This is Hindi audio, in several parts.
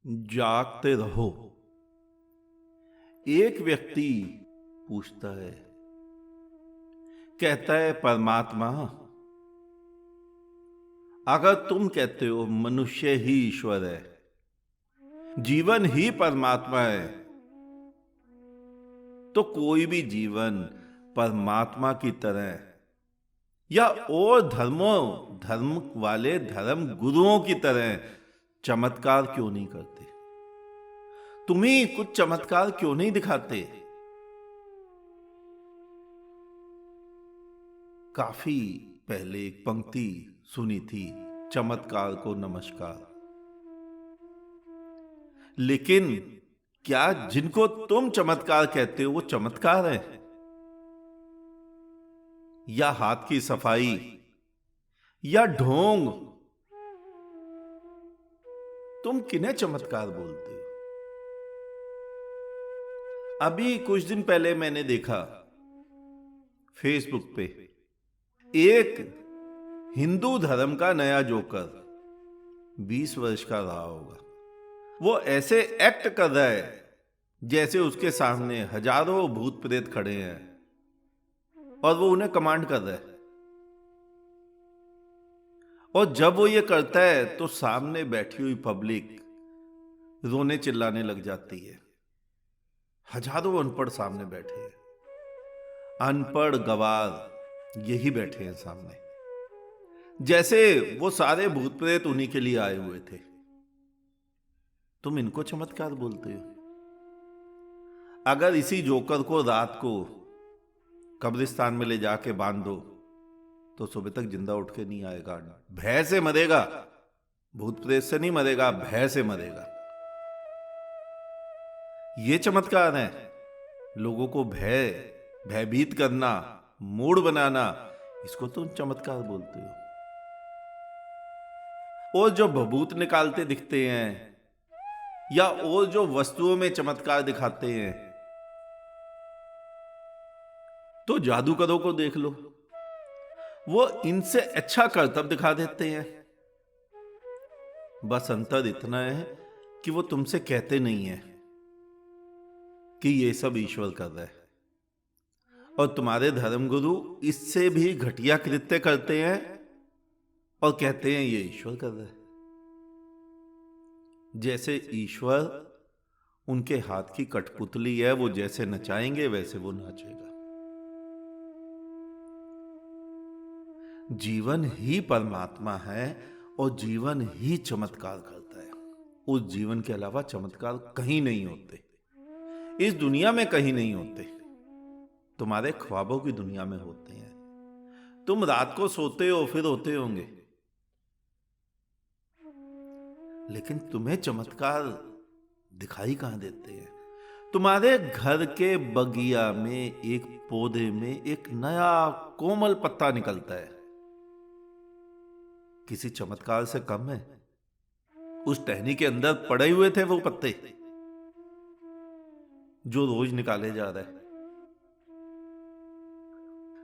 जागते रहो। एक व्यक्ति पूछता है, कहता है परमात्मा, अगर तुम कहते हो मनुष्य ही ईश्वर है, जीवन ही परमात्मा है, तो कोई भी जीवन परमात्मा की तरह या और धर्म वाले धर्म गुरुओं की तरह चमत्कार क्यों नहीं करते? तुम्ही कुछ चमत्कार क्यों नहीं दिखाते? काफी पहले एक पंक्ति सुनी थी, चमत्कार को नमस्कार। लेकिन क्या जिनको तुम चमत्कार कहते हो वो चमत्कार है? या हाथ की सफाई या ढोंग? तुम किन्हें चमत्कार बोलते हो? अभी कुछ दिन पहले मैंने देखा फेसबुक पे एक हिंदू धर्म का नया जोकर 20 वर्ष का रहा होगा, वो ऐसे एक्ट कर रहा है जैसे उसके सामने हजारों भूत प्रेत खड़े हैं और वो उन्हें कमांड कर रहा है। और जब वो ये करता है तो सामने बैठी हुई पब्लिक रोने चिल्लाने लग जाती है। हजारों अनपढ़ सामने बैठे हैं, अनपढ़ गवार यही बैठे हैं सामने, जैसे वो सारे भूत प्रेत उन्हीं के लिए आए हुए थे। तुम इनको चमत्कार बोलते हो? अगर इसी जोकर को रात को कब्रिस्तान में ले जाके बांध दो तो सुबह तक जिंदा उठ के नहीं आएगा, भय से मरेगा। भूत प्रेत से नहीं मरेगा, भय से मरेगा। ये चमत्कार है, लोगों को भयभीत करना, मूड बनाना, इसको तुम चमत्कार बोलते हो। और जो भभूत निकालते दिखते हैं या और जो वस्तुओं में चमत्कार दिखाते हैं, तो जादूगरों को देख लो, वो इनसे अच्छा करतब दिखा देते हैं। बस अंतर इतना है कि वो तुमसे कहते नहीं है कि ये सब ईश्वर कर रहा है, और तुम्हारे धर्मगुरु इससे भी घटिया कृत्य करते हैं और कहते हैं ये ईश्वर कर रहा है। जैसे ईश्वर उनके हाथ की कठपुतली है, वो जैसे नचाएंगे वैसे वो नाचेगा। जीवन ही परमात्मा है और जीवन ही चमत्कार करता है। उस जीवन के अलावा चमत्कार कहीं नहीं होते, इस दुनिया में कहीं नहीं होते। तुम्हारे ख्वाबों की दुनिया में होते हैं। तुम रात को सोते हो फिर होते होंगे, लेकिन तुम्हें चमत्कार दिखाई कहां देते हैं? तुम्हारे घर के बगिया में एक पौधे में एक नया कोमल पत्ता निकलता है, किसी चमत्कार से कम है? उस टहनी के अंदर पड़े हुए थे वो पत्ते जो रोज निकाले जा रहे हैं।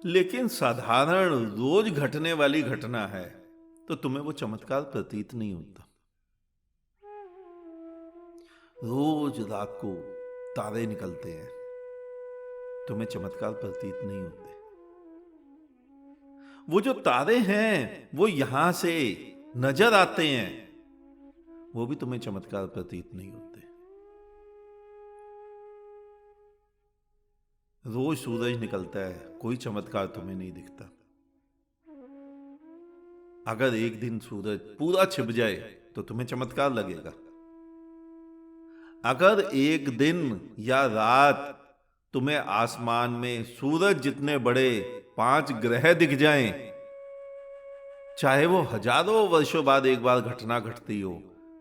लेकिन साधारण रोज घटने वाली घटना है तो तुम्हें वो चमत्कार प्रतीत नहीं होता। रोज रात को तारे निकलते हैं, तुम्हें चमत्कार प्रतीत नहीं होते। वो जो तारे हैं वो यहां से नजर आते हैं, वो भी तुम्हें चमत्कार प्रतीत नहीं होते। रोज सूरज निकलता है, कोई चमत्कार तुम्हें नहीं दिखता। अगर एक दिन सूरज पूरा छिप जाए तो तुम्हें चमत्कार लगेगा। अगर एक दिन या रात तुम्हें आसमान में सूरज जितने बड़े 5 ग्रह दिख जाएं, चाहे वो हजारों वर्षों बाद एक बार घटना घटती हो,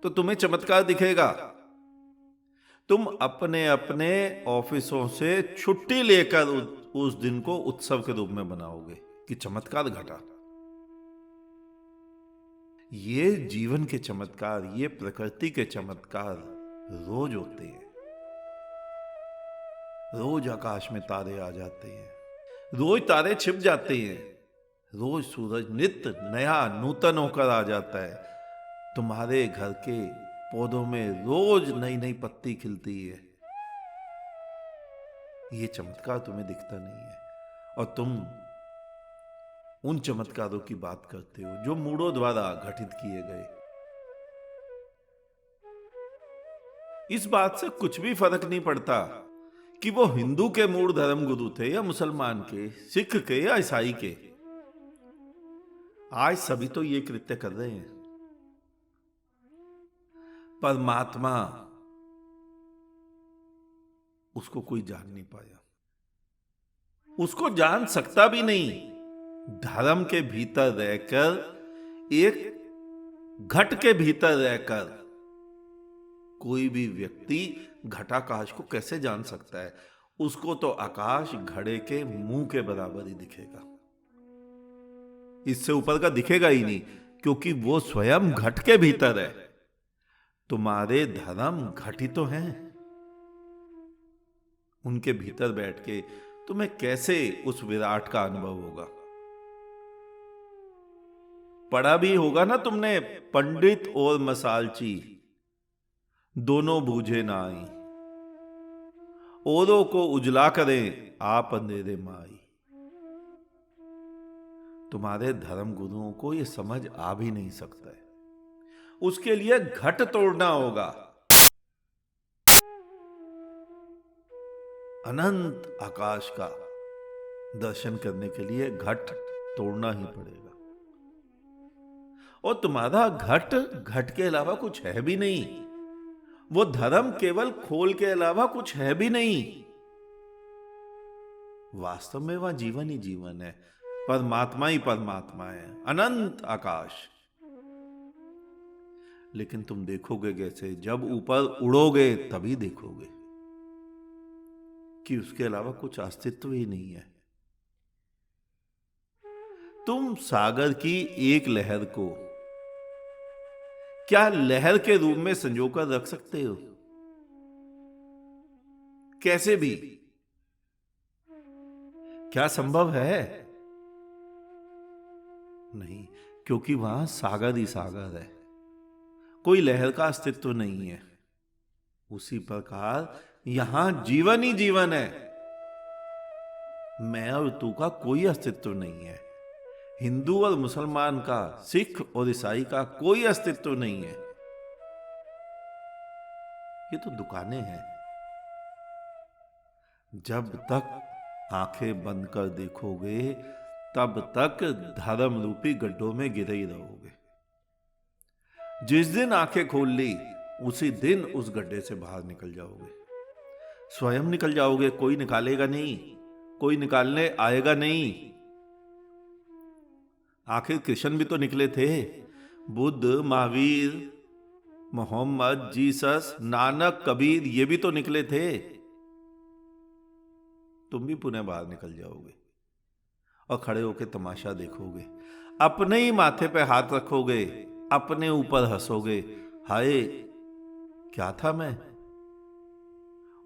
तो तुम्हें चमत्कार दिखेगा। तुम अपने अपने ऑफिसों से छुट्टी लेकर उस दिन को उत्सव के रूप में बनाओगे कि चमत्कार घटा। ये जीवन के चमत्कार, ये प्रकृति के चमत्कार रोज होते हैं। रोज आकाश में तारे आ जाते हैं, रोज तारे छिप जाते हैं, रोज सूरज नित्य नया नूतन होकर आ जाता है। तुम्हारे घर के पौधों में रोज नई नई पत्ती खिलती है। ये चमत्कार तुम्हें दिखता नहीं है और तुम उन चमत्कारों की बात करते हो जो मूढ़ों द्वारा घटित किए गए। इस बात से कुछ भी फर्क नहीं पड़ता कि वो हिंदू के मूल धर्म गुरु थे या मुसलमान के, सिख के या ईसाई के। आज सभी तो ये कृत्य कर रहे हैं। परमात्मा उसको कोई जान नहीं पाया, उसको जान सकता भी नहीं। धर्म के भीतर रहकर, एक घट के भीतर रहकर कोई भी व्यक्ति घटाकाश को कैसे जान सकता है? उसको तो आकाश घड़े के मुंह के बराबर ही दिखेगा, इससे ऊपर का दिखेगा ही नहीं, क्योंकि वो स्वयं घट के भीतर है। तुम्हारे धर्म घट ही तो हैं। उनके भीतर बैठ के तुम्हें कैसे उस विराट का अनुभव होगा? पढ़ा भी होगा ना तुमने, पंडित और मसालची दोनों बूझे ना आई, औरों को उजला करें आप अंधेरे माई। तुम्हारे धर्म गुरुओं को यह समझ आ भी नहीं सकता है। उसके लिए घट तोड़ना होगा। अनंत आकाश का दर्शन करने के लिए घट तोड़ना ही पड़ेगा। और तुम्हारा घट घट के अलावा कुछ है भी नहीं। वो धर्म केवल खोल के अलावा कुछ है भी नहीं। वास्तव में वह जीवन ही जीवन है, परमात्मा ही परमात्मा है, अनंत आकाश। लेकिन तुम देखोगे कैसे? जब ऊपर उड़ोगे तभी देखोगे कि उसके अलावा कुछ अस्तित्व ही नहीं है। तुम सागर की एक लहर को क्या लहर के रूप में संजोकर रख सकते हो? कैसे भी? क्या संभव है? नहीं, क्योंकि वहां सागर ही सागर है, कोई लहर का अस्तित्व नहीं है। उसी प्रकार यहां जीवन ही जीवन है। मैं और तू का कोई अस्तित्व नहीं है। हिंदू और मुसलमान का, सिख और ईसाई का कोई अस्तित्व नहीं है। ये तो दुकानें हैं। जब तक आंखें बंद कर देखोगे तब तक धर्म रूपी गड्ढों में गिरे ही रहोगे। जिस दिन आंखें खोल ली उसी दिन उस गड्ढे से बाहर निकल जाओगे। स्वयं निकल जाओगे, कोई निकालेगा नहीं, कोई निकालने आएगा नहीं। आखिर कृष्ण भी तो निकले थे, बुद्ध, महावीर, मोहम्मद, जीसस, नानक, कबीर, ये भी तो निकले थे। तुम भी पुनः बाहर निकल जाओगे और खड़े होकर तमाशा देखोगे। अपने ही माथे पे हाथ रखोगे, अपने ऊपर हंसोगे। हाय, क्या था मैं?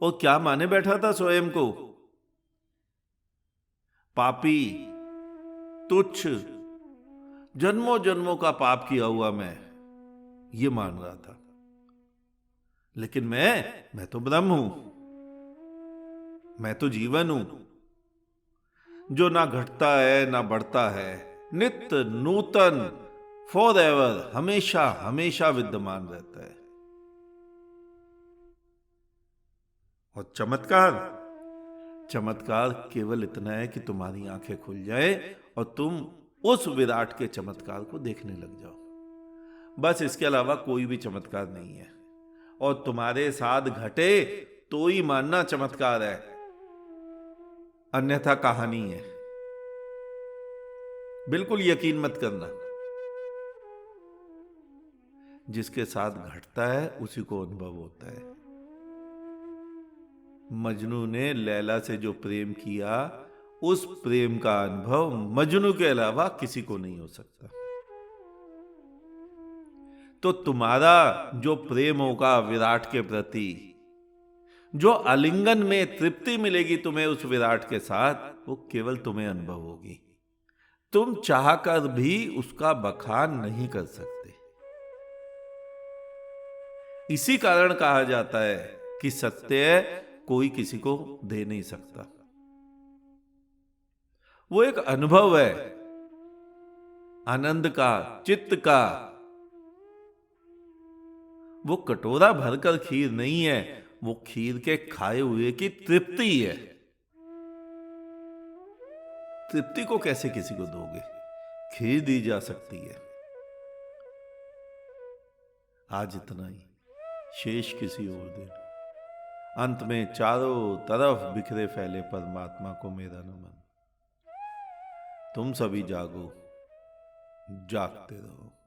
और क्या माने बैठा था स्वयं को? पापी, तुच्छ, जन्मों जन्मों का पाप किया हुआ मैं ये मान रहा था। लेकिन मैं तो ब्रह्म हूं, मैं तो जीवन हूं, जो ना घटता है ना बढ़ता है, नित्य नूतन, फॉर एवर, हमेशा हमेशा विद्यमान रहता है। और चमत्कार केवल इतना है कि तुम्हारी आंखें खुल जाए और तुम उस विराट के चमत्कार को देखने लग जाओ। बस इसके अलावा कोई भी चमत्कार नहीं है। और तुम्हारे साथ घटे तो ही मानना चमत्कार है, अन्यथा कहानी है। बिल्कुल यकीन मत करना। जिसके साथ घटता है उसी को अनुभव होता है। मजनू ने लैला से जो प्रेम किया, उस प्रेम का अनुभव मजनू के अलावा किसी को नहीं हो सकता। तो तुम्हारा जो प्रेम होगा विराट के प्रति, जो आलिंगन में तृप्ति मिलेगी तुम्हें उस विराट के साथ, वो केवल तुम्हें अनुभव होगी। तुम चाहकर भी उसका बखान नहीं कर सकते। इसी कारण कहा जाता है कि सत्य कोई किसी को दे नहीं सकता। वो एक अनुभव है, आनंद का, चित्त का। वो कटोरा भरकर खीर नहीं है, वो खीर के खाए हुए की तृप्ति है। तृप्ति को कैसे किसी को दोगे? खीर दी जा सकती है। आज इतना ही, शेष किसी और दिन। अंत में चारों तरफ बिखरे फैले परमात्मा को मेरा नमन। तुम सभी जागो, जागते रहो।